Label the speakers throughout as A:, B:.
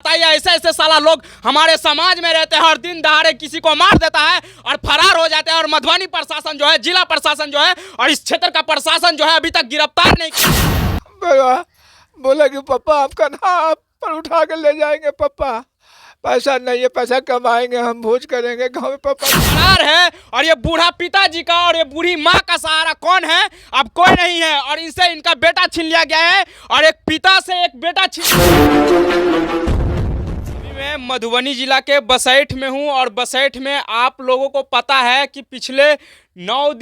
A: बताइए, ऐसे ऐसे साला लोग हमारे समाज में रहते हैं और दिन दहाड़े किसी को मार देता है और फरार हो जाते हैं। और मधुबनी प्रशासन जो है, जिला प्रशासन जो है और इस क्षेत्र का प्रशासन जो है अभी तक गिरफ्तार नहीं किया।
B: बोला कि पापा आपका नाम पर उठा कर ले जाएंगे पापा, पैसा नहीं है, पैसा कमाएंगे, हम भोज करेंगे गाँव में पापा।
A: फरार है और ये बूढ़ा पिताजी का और ये बूढ़ी माँ का सहारा कौन है? अब कोई नहीं है और इनसे इनका बेटा छीन लिया गया है और एक पिता से एक बेटा छीन। मैं मधुबनी जिला के बसैठ में हूँ और बसैठ में आप लोगों को पता है कि पिछले 9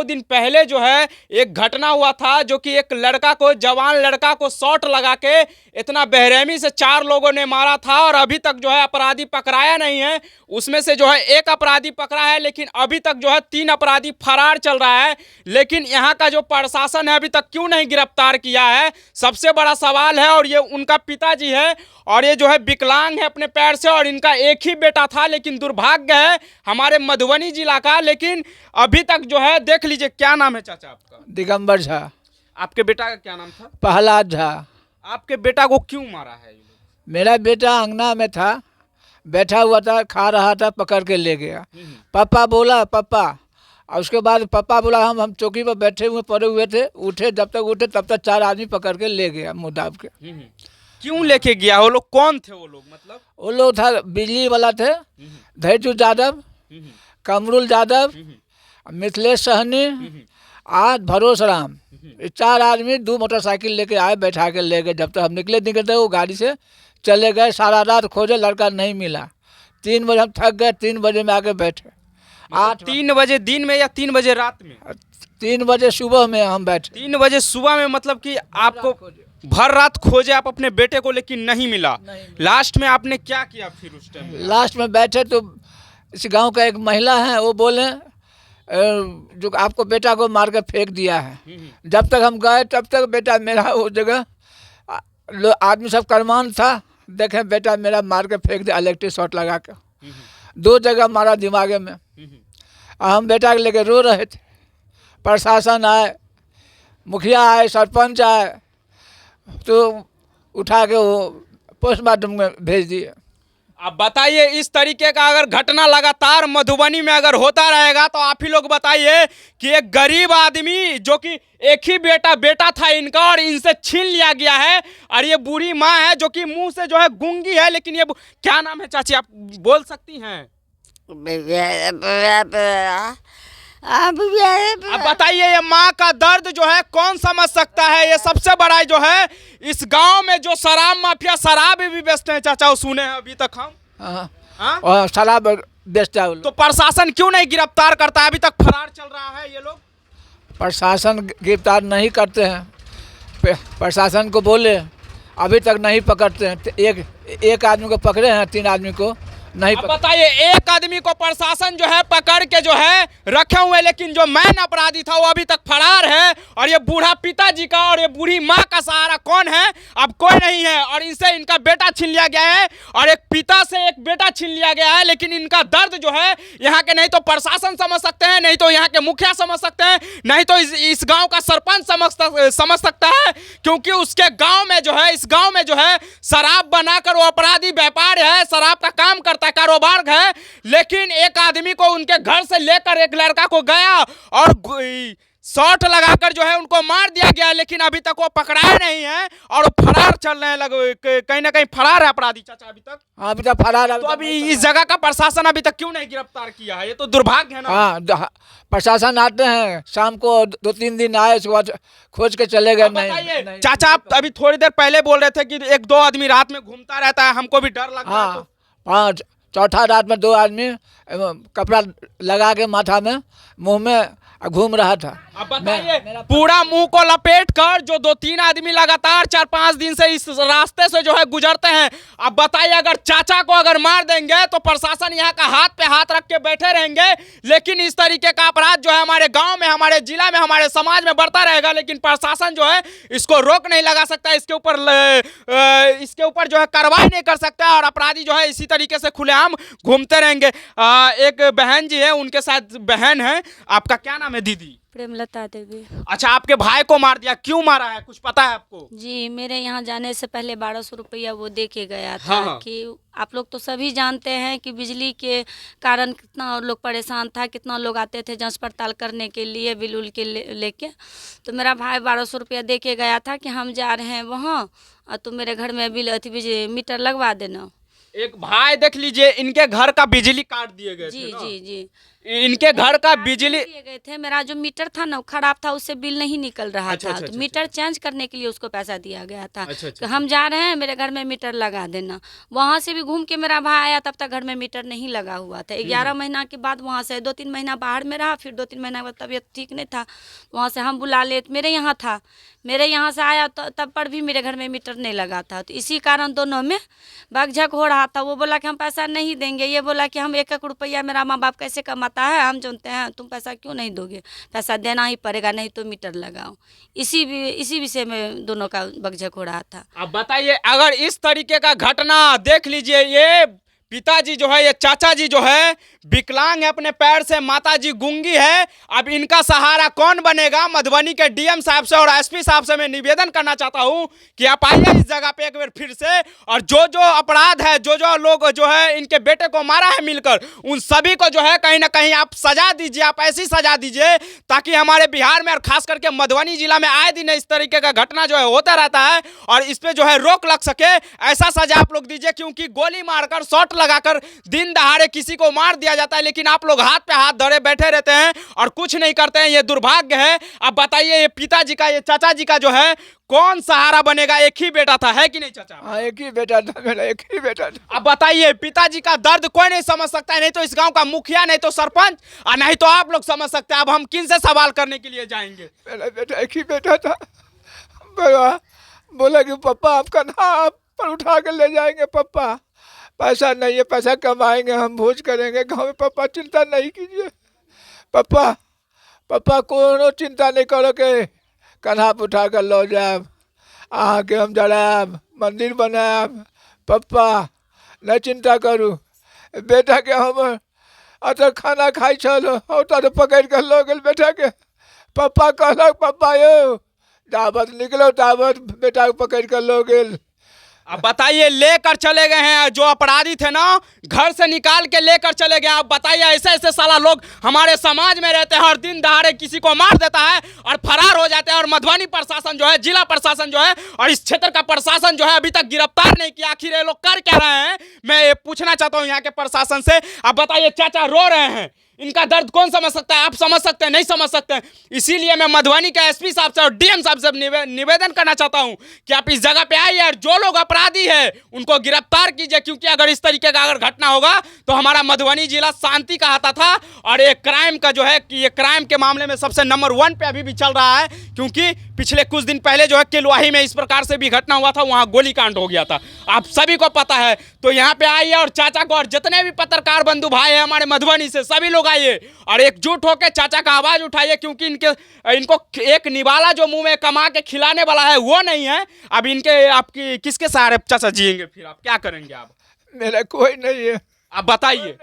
A: दिन पहले जो है एक घटना हुआ था, जो कि एक लड़का को, जवान लड़का को शॉट लगा के इतना बेरहमी से 4 लोगों ने मारा था और अभी तक जो है अपराधी पकड़ाया नहीं है। उसमें से जो है एक अपराधी पकड़ा है, लेकिन अभी तक जो है 3 अपराधी फरार चल रहा है। लेकिन यहाँ का जो प्रशासन है अभी तक क्यों नहीं गिरफ्तार किया है, सबसे बड़ा सवाल है। और ये उनका पिताजी है और ये जो है विकलांग है अपने पैर से और इनका एक ही बेटा था, लेकिन दुर्भाग्य है हमारे मधुबनी जिला का। लेकिन अभी तक जो है, देख लीजिए, क्या नाम है चाचा आपका?
B: दिगंबर झा।
A: आपके बेटा का क्या नाम था?
B: प्रहलाद झा।
A: आपके बेटा को क्यों मारा है ये लोग?
B: मेरा बेटा अंगना में था, बैठा हुआ था, खा रहा था, पकड़ के ले गया। पापा बोला पापा, और उसके बाद पापा बोला हम चौकी पर बैठे हुए पड़े हुए थे, उठे, जब तक उठे तब तक 4 आदमी पकड़ के ले गया मुँह दाब के।
A: क्यों लेके गया? वो लोग कौन थे? वो लोग मतलब
B: वो लोग था बिजली वाला थे, धैर्य यादव, कमरुल यादव, मिथिलेश सहनी, आज भरोस राम। 4 आदमी 2 मोटरसाइकिल लेके आए, बैठा के ले गए। जब तक हम निकलते वो गाड़ी से चले गए। सारा रात खोजे, लड़का नहीं मिला। 3 बजे हम थक गए, 3 बजे में आके बैठे।
A: 3 बजे दिन में या 3 बजे रात में?
B: 3 बजे सुबह में हम बैठे।
A: 3 बजे सुबह में, मतलब कि आपको भर रात खोजे आप अपने बेटे को, लेकिन नहीं मिला। लास्ट में आपने क्या किया फिर उस टाइम?
B: लास्ट में बैठे तो इस गांव का एक महिला है, वो बोले जो आपको बेटा को मार कर फेंक दिया है। जब तक हम गए तब तक बेटा मेरा वो जगह आदमी सब करमान था, देखें बेटा मेरा मार के फेंक दिया, इलेक्ट्रिक शॉट लगा के 2 जगह मारा दिमागे में। हम बेटा के लेके रो रहे थे। प्रशासन आए, मुखिया आए, सरपंच आए, तो उठा के वो पोस्टमार्टम में भेज दिए।
A: अब बताइए, इस तरीके का अगर घटना लगातार मधुबनी में अगर होता रहेगा तो आप ही लोग बताइए कि एक गरीब आदमी जो कि एक ही बेटा था इनका और इनसे छीन लिया गया है। और ये बूढ़ी माँ है जो कि मुंह से जो है गूंगी है, लेकिन ये क्या नाम है चाची, आप बोल सकती हैं? अब बताइए, ये माँ का दर्द जो है कौन समझ सकता है? ये सबसे बड़ा जो है इस गांव में जो शराब माफिया शराब भी बेचते हैं चाचा, वो सुने हैं अभी तक हम।
B: और शराब बेचता है।
A: तो प्रशासन क्यों नहीं गिरफ्तार करता है? अभी तक फरार चल रहा है ये लोग।
B: प्रशासन गिरफ्तार नहीं करते हैं। प्रशासन को बोले, अभी तक नहीं पकड़ते हैं। एक आदमी को पकड़े हैं, 3 आदमी को नहीं।
A: बताइए, एक आदमी को प्रशासन जो है पकड़ के जो है रखे हुए, लेकिन जो मैन अपराधी था वो अभी तक फरार है। और ये बूढ़ा पिताजी का और ये बूढ़ी माँ का सहारा कौन है? अब कोई नहीं है और इनसे इनका बेटा छीन लिया गया है और एक पिता से एक बेटा छीन लिया गया है। लेकिन इनका दर्द जो है यहाँ के नहीं तो प्रशासन समझ सकते हैं, नहीं तो यहाँ के मुखिया समझ सकते हैं, नहीं तो इस गाँव का सरपंच समझ सकता है। क्योंकि उसके गाँव में जो है, इस गाँव में जो है शराब बनाकर वो अपराधी व्यापार है, शराब का काम करता है, कारोबार है। लेकिन एक आदमी को उनके घर से लेकर एक लड़का को गया और शॉट लगाकर जो है उनको मार दिया गया, लेकिन अभी तक वो पकड़ाए नहीं है और वो फरार चल रहे हैं। कहीं ना कहीं फरार है अपराधी चाचा अभी तक।
B: हाँ, अभी तक फरार है।
A: तो अभी इस जगह का प्रशासन अभी तक क्यों नहीं गिरफ्तार किया है? ये तो दुर्भाग्य है ना।
B: हाँ, प्रशासन आते हैं शाम को, 2-3 दिन आए, उसके बाद खोज के चले गए। नहीं
A: चाचा, आप अभी थोड़ी देर पहले बोल रहे थे कि 1-2 आदमी रात में घूमता रहता है, हमको भी डर लगता है।
B: हाँ, चौथा रात में 2 आदमी कपड़ा लगा के माथा में, मुंह में घूम रहा था।
A: अब बताइए, पूरा मुंह को लपेट कर जो 2-3 आदमी लगातार 4-5 दिन से इस रास्ते से जो है गुजरते हैं। अब बताइए, अगर चाचा को अगर मार देंगे तो प्रशासन यहाँ का हाथ पे हाथ रख के बैठे रहेंगे। लेकिन इस तरीके का अपराध जो है हमारे गांव में, हमारे जिला में, हमारे समाज में बढ़ता रहेगा। लेकिन प्रशासन जो है इसको रोक नहीं लगा सकता, इसके ऊपर जो है कार्रवाई नहीं कर सकता और अपराधी जो है इसी तरीके से खुलेआम घूमते रहेंगे। एक बहन जी है, उनके साथ बहन है। आपका क्या नाम है दीदी?
C: प्रेमलता देवी।
A: अच्छा, आपके भाई को मार दिया, क्यों मारा है, कुछ पता है आपको?
C: जी, मेरे यहाँ जाने से पहले 1200 रुपया वो दे के गया था।
A: हाँ, हाँ।
C: कि आप लोग तो सभी जानते हैं कि बिजली के कारण कितना लोग परेशान था, कितना लोग आते थे जांच पड़ताल करने के लिए बिल उल के लेके। तो मेरा भाई 1200 रुपया दे के गया था कि हम जा रहे हैं वहाँ और तुम मेरे घर में बिल बिजली मीटर लगवा देना।
A: एक भाई देख लीजिए, इनके घर का बिजली काट दिए गए
C: जी
A: थे ना?
C: जी जी
A: इनके घर का बिजली
C: दिए गए थे। मेरा जो मीटर था ना वो खराब था, उससे बिल नहीं निकल रहा
A: अच्छा,
C: था।
A: अच्छा,
C: तो
A: अच्छा,
C: मीटर चेंज करने के लिए उसको पैसा दिया गया था।
A: अच्छा,
C: कि हम जा रहे हैं, मेरे घर में मीटर लगा देना। वहाँ से भी घूम के मेरा भाई आया, तब तक घर में मीटर नहीं लगा हुआ था। 11 महीना के बाद वहाँ से 2-3 महीना बाहर में रहा, फिर 2-3 महीना के बाद तबीयत ठीक नहीं था, वहाँ से हम बुला ले, मेरे यहाँ था, मेरे यहाँ से आया तो तब पर भी मेरे घर में मीटर नहीं लगा था। तो इसी कारण दोनों में बकझक हो रहा था। वो बोला कि हम पैसा नहीं देंगे, ये बोला कि हम 1-1 रुपया मेरा माँ बाप कैसे कमाता है हम जानते हैं, तुम पैसा क्यों नहीं दोगे, पैसा देना ही पड़ेगा, नहीं तो मीटर लगाओ। इसी विषय में दोनों का बकझक हो रहा था।
A: अब बताइए, अगर इस तरीके का घटना देख लीजिए, ये पिताजी जो है, ये चाचा जी जो है विकलांग है अपने पैर से, माताजी गूंगी है, अब इनका सहारा कौन बनेगा? मधुबनी के डीएम साहब से और एसपी साहब से मैं निवेदन करना चाहता हूं कि आप आइए इस जगह पे एक बार फिर से, और जो जो अपराध है, जो जो लोग जो है इनके बेटे को मारा है मिलकर, उन सभी को जो है कहीं ना कहीं आप सजा दीजिए, आप ऐसी सजा दीजिए ताकि हमारे बिहार में और खास करके मधुबनी जिला में आए दिन इस तरीके का घटना जो है होता रहता है और इस पे जो है रोक लग सके, ऐसा सजा आप लोग दीजिए। क्योंकि गोली मारकर, शॉट लगाकर दिन दहाड़े किसी को मार दिया जाता है, लेकिन आप लोग हाथ पे हाथ धरे बैठे रहते हैं और कुछ नहीं करते हैं। ये दुर्भाग्य है। अब बताइए, ये पिताजी का, ये चाचा जी का जो है कौन सहारा बनेगा? एक ही बेटा था, है कि नहीं चाचा?
B: हाँ, एक ही बेटा था मेरा, एक ही बेटा था।
A: अब बताइए, पिताजी का दर्द कोई नहीं समझ सकता है, नहीं तो इस गांव का मुखिया, नहीं तो सरपंच, और नहीं तो आप लोग समझ सकते हैं। अब हम किन से सवाल करने के लिए जाएंगे?
B: मेरा बेटा एक ही बेटा था। बोला कि पापा आपका नाम पर उठा कर ले जाएंगे, पापा पैसा नहीं है, पैसा कमाएंगे, हम भोज करेंगे गाँव में, पापा चिंता नहीं कीजिए, पापा कोनो चिंता नहीं करो के कन्हा पर उठा कर लो जाब, अहाँ के हम जड़ाब, मंदिर बनाब, पापा नहीं चिंता करू। बेटा के हम अतर खाना खाई चलो तो पकड़ कर लो गल बेटा के। पापा कहलक, पापा यो दावत निकलो, दावत बेटा को पकड़ कर लो गेल।
A: अब बताइए, लेकर चले गए हैं जो अपराधी थे ना, घर से निकाल के लेकर चले गए। आप बताइए, ऐसे ऐसे साला लोग हमारे समाज में रहते हैं और दिन दहाड़े किसी को मार देता है और फरार हो जाते हैं। और मधुबनी प्रशासन जो है, जिला प्रशासन जो है और इस क्षेत्र का प्रशासन जो है अभी तक गिरफ्तार नहीं किया। आखिर ये लोग कर क्या रहे हैं, मैं ये पूछना चाहता हूँ यहाँ के प्रशासन से। अब बताइए, चाचा रो रहे हैं, इनका दर्द कौन समझ सकता है? आप समझ सकते हैं? नहीं समझ सकते हैं। इसीलिए मैं मधुबनी के एसपी साहब से और डीएम साहब से निवेदन करना चाहता हूं कि आप इस जगह पे आइए और जो लोग अपराधी है उनको गिरफ्तार कीजिए। क्योंकि अगर इस तरीके का अगर घटना होगा तो हमारा मधुबनी जिला शांति का हाथा था और ये क्राइम का जो है कि ये क्राइम के मामले में सबसे नंबर 1 पे अभी भी चल रहा है। क्योंकि पिछले कुछ दिन पहले जो है किलवाही में इस प्रकार से भी घटना हुआ था, वहां गोलीकांड हो गया था, आप सभी को पता है। तो यहाँ पे आइए और चाचा को और जितने भी पत्रकार बंधु भाई हैं हमारे मधुबनी से, सभी लोग आइए और एकजुट होकर चाचा का आवाज उठाइए। क्योंकि इनको एक निवाला जो मुंह में कमा के खिलाने वाला है वो नहीं है। अब इनके आपकी किसके सहारे चाचा जिएंगे? फिर आप क्या करेंगे? आप
B: मेरा कोई नहीं है।
A: अब बताइए,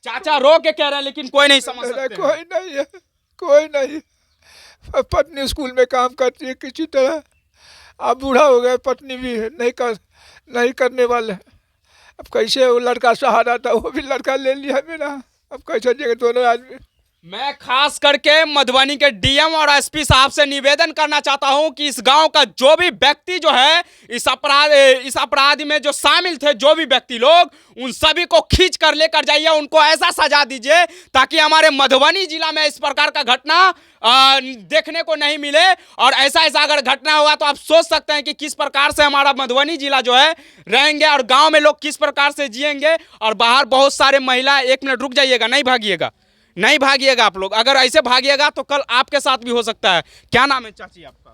A: चाचा रो के कह रहे हैं लेकिन कोई नहीं समझ सकते।
B: कोई नहीं है, कोई नहीं। पत्नी स्कूल में काम करती है किसी तरह, अब बूढ़ा हो गया, पत्नी भी नहीं करने वाले। अब कैसे वो लड़का सहारा था, वो भी लड़का ले लिया मेरा, अब कैसे जिएंगे दोनों आदमी।
A: मैं खास करके मधुबनी के डीएम और एसपी साहब से निवेदन करना चाहता हूं कि इस गांव का जो भी व्यक्ति जो है इस अपराध में जो शामिल थे, जो भी व्यक्ति लोग, उन सभी को खींच कर लेकर जाइए, उनको ऐसा सजा दीजिए ताकि हमारे मधुबनी जिला में इस प्रकार का घटना देखने को नहीं मिले। और ऐसा अगर घटना होगा तो आप सोच सकते हैं कि किस प्रकार से हमारा मधुबनी जिला जो है रहेंगे और गाँव में लोग किस प्रकार से जिएंगे। और बाहर बहुत सारे महिला, 1 मिनट रुक जाइएगा, नहीं भागिएगा आप लोग। अगर ऐसे भागिएगा तो कल आपके साथ भी हो सकता है। क्या नाम है चाची आपका?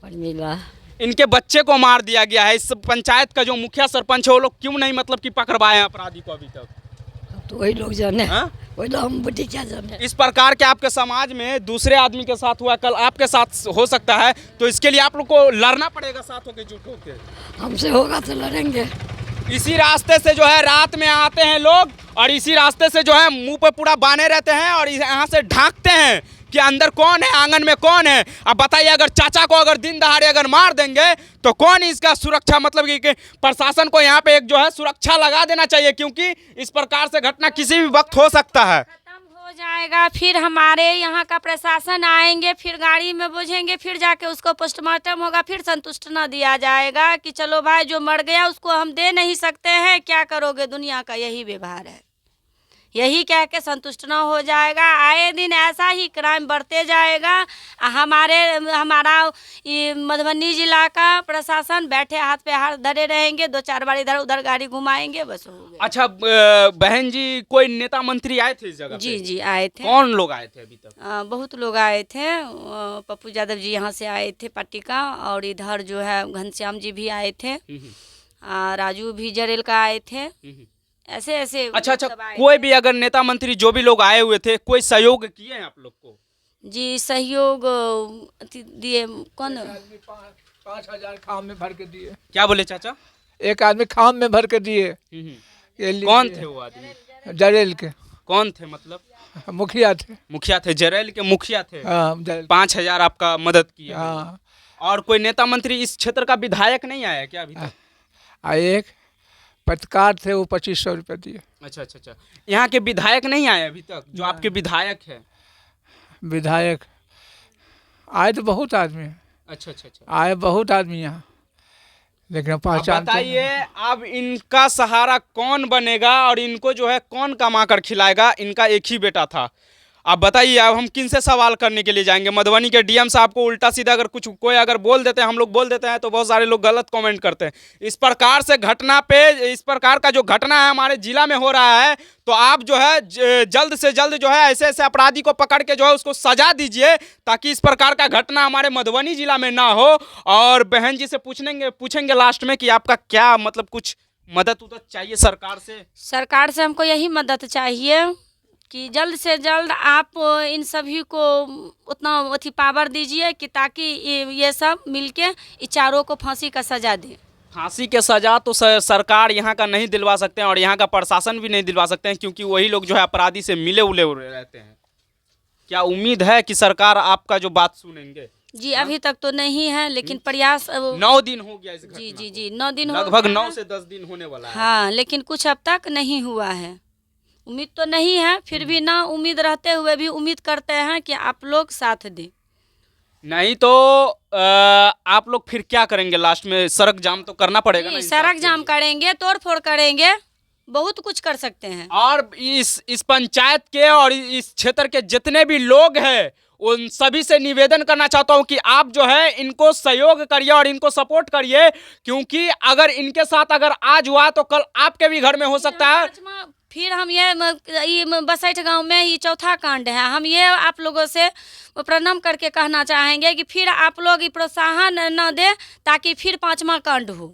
C: परमिला।
A: इनके बच्चे को मार दिया गया है। इस पंचायत का जो मुखिया सरपंच है वो लोग क्यों नहीं मतलब कि पकड़वाए हैं अपराधी को अभी तक?
C: तो वही लोग जाने,
A: वही
C: तो हम बुद्धि क्या जाने।
A: इस प्रकार के आपके समाज में दूसरे आदमी के साथ हुआ, कल आपके साथ हो सकता है। तो इसके लिए आप लोग को लड़ना पड़ेगा साथ होकर, जुट होकर।
C: हमसे होगा तो लड़ेंगे।
A: इसी रास्ते से जो है रात में आते हैं लोग और इसी रास्ते से जो है मुंह पे पूरा बांधे रहते हैं और यहाँ से ढांकते हैं कि अंदर कौन है, आंगन में कौन है। अब बताइए, अगर चाचा को अगर दिन दहाड़े अगर मार देंगे तो कौन इसका सुरक्षा, मतलब कि प्रशासन को यहाँ पे एक जो है सुरक्षा लगा देना चाहिए, क्योंकि इस प्रकार से घटना किसी भी वक्त हो सकता है।
C: हो जाएगा, फिर हमारे यहाँ का प्रशासन आएंगे, फिर गाड़ी में बोझेंगे, फिर जाके उसको पोस्टमार्टम होगा, फिर संतुष्ट न दिया जाएगा कि चलो भाई जो मर गया उसको हम दे नहीं सकते हैं, क्या करोगे। दुनिया का यही व्यवहार है, यही कह के संतुष्ट न हो जाएगा। आए दिन ऐसा ही क्राइम बढ़ते जाएगा। हमारा ये मधुबनी जिला का प्रशासन बैठे हाथ पे हाथ धरे रहेंगे, 2-4 बार इधर उधर गाड़ी घुमाएंगे, बस हो गया।
A: अच्छा बहन जी, कोई नेता मंत्री आए थे इस जगह पे?
C: जी जी आए थे।
A: कौन लोग आए थे अभी तक?
C: बहुत लोग आए थे। पप्पू यादव जी यहाँ से आए थे पार्टी का, और इधर जो है घनश्याम जी भी आए थे, राजू भी जरेल का आए थे, ऐसे ऐसे।
A: अच्छा, कोई भी अगर नेता मंत्री जो भी लोग आए हुए थे, कोई सहयोग किए हैं आप लोग को? जी
C: सहयोग दिए। कौन?
B: 5,000 खाम में भर के दिए।
A: क्या बोले चाचा?
B: एक आदमी खाम में भर के दिए।
A: कौन थे वो आदमी?
B: जरेल के।
A: कौन थे मतलब?
B: मुखिया थे।
A: मुखिया थे, जरेल के मुखिया थे।
B: 5,000
A: आपका मदद किया। और कोई नेता मंत्री इस क्षेत्र का विधायक नहीं आया क्या अभी तक?
B: एक पत्रकार थे, वो 2,500 रुपये दिए।
A: अच्छा। यहाँ के विधायक नहीं आए अभी तक, जो आपके विधायक है?
B: विधायक आए तो बहुत आदमी।
A: अच्छा
B: आए बहुत आदमी यहाँ, लेकिन पहचान।
A: बताइए, अब इनका सहारा कौन बनेगा और इनको जो है कौन कमा कर खिलाएगा? इनका एक ही बेटा था। अब बताइए, अब हम किन से सवाल करने के लिए जाएंगे? मधुबनी के डीएम साहब को उल्टा सीधा अगर कुछ कोई अगर बोल देते हैं, हम लोग बोल देते हैं, तो बहुत सारे लोग गलत कमेंट करते हैं। इस प्रकार से घटना पे, इस प्रकार का जो घटना है हमारे जिला में हो रहा है, तो आप जो है जल्द से जल्द जो है ऐसे ऐसे अपराधी को पकड़ के जो है उसको सजा दीजिए, ताकि इस प्रकार का घटना हमारे मधुबनी जिला में ना हो। और बहन जी से पूछेंगे लास्ट में कि आपका क्या मतलब कुछ मदद चाहिए सरकार से?
C: सरकार से हमको यही मदद चाहिए कि जल्द से जल्द आप इन सभी को उतना अथी पावर दीजिए कि ताकि ये सब मिलके इन चारों को फांसी का सजा दे।
A: फांसी के सजा तो सरकार यहाँ का नहीं दिलवा सकते हैं और यहाँ का प्रशासन भी नहीं दिलवा सकते हैं, क्योंकि वही लोग जो है अपराधी से मिले उले रहते हैं। क्या उम्मीद है कि सरकार आपका जो बात सुनेंगे?
C: जी अभी तक तो नहीं है, लेकिन प्रयास
A: 9 दिन हो गया इस घटना को।
C: जी 9 दिन
A: लगभग 9 से 10 दिन होने वाला है।
C: हाँ, लेकिन कुछ अब तक नहीं हुआ है। उम्मीद तो नहीं है, फिर भी ना उम्मीद रहते हुए भी उम्मीद करते हैं कि आप लोग साथ दें।
A: नहीं तो आप लोग फिर क्या करेंगे? लास्ट में सड़क जाम तो करना पड़ेगा ना?
C: सड़क जाम करेंगे, तोड़ फोड़ करेंगे, बहुत कुछ कर सकते हैं।
A: और इस पंचायत के और इस क्षेत्र के जितने भी लोग हैं, उन सभी से निवेदन करना चाहता हूं कि आप जो है इनको सहयोग करिए और इनको सपोर्ट करिए, क्योंकि अगर इनके साथ अगर आज हुआ तो कल आपके भी घर में हो सकता है।
C: फिर हम ये बसैठ गांव में ये चौथा कांड है। हम ये आप लोगों से प्रणाम करके कहना चाहेंगे कि फिर आप लोग प्रोत्साहन न दे, ताकि फिर 5वां कांड हो।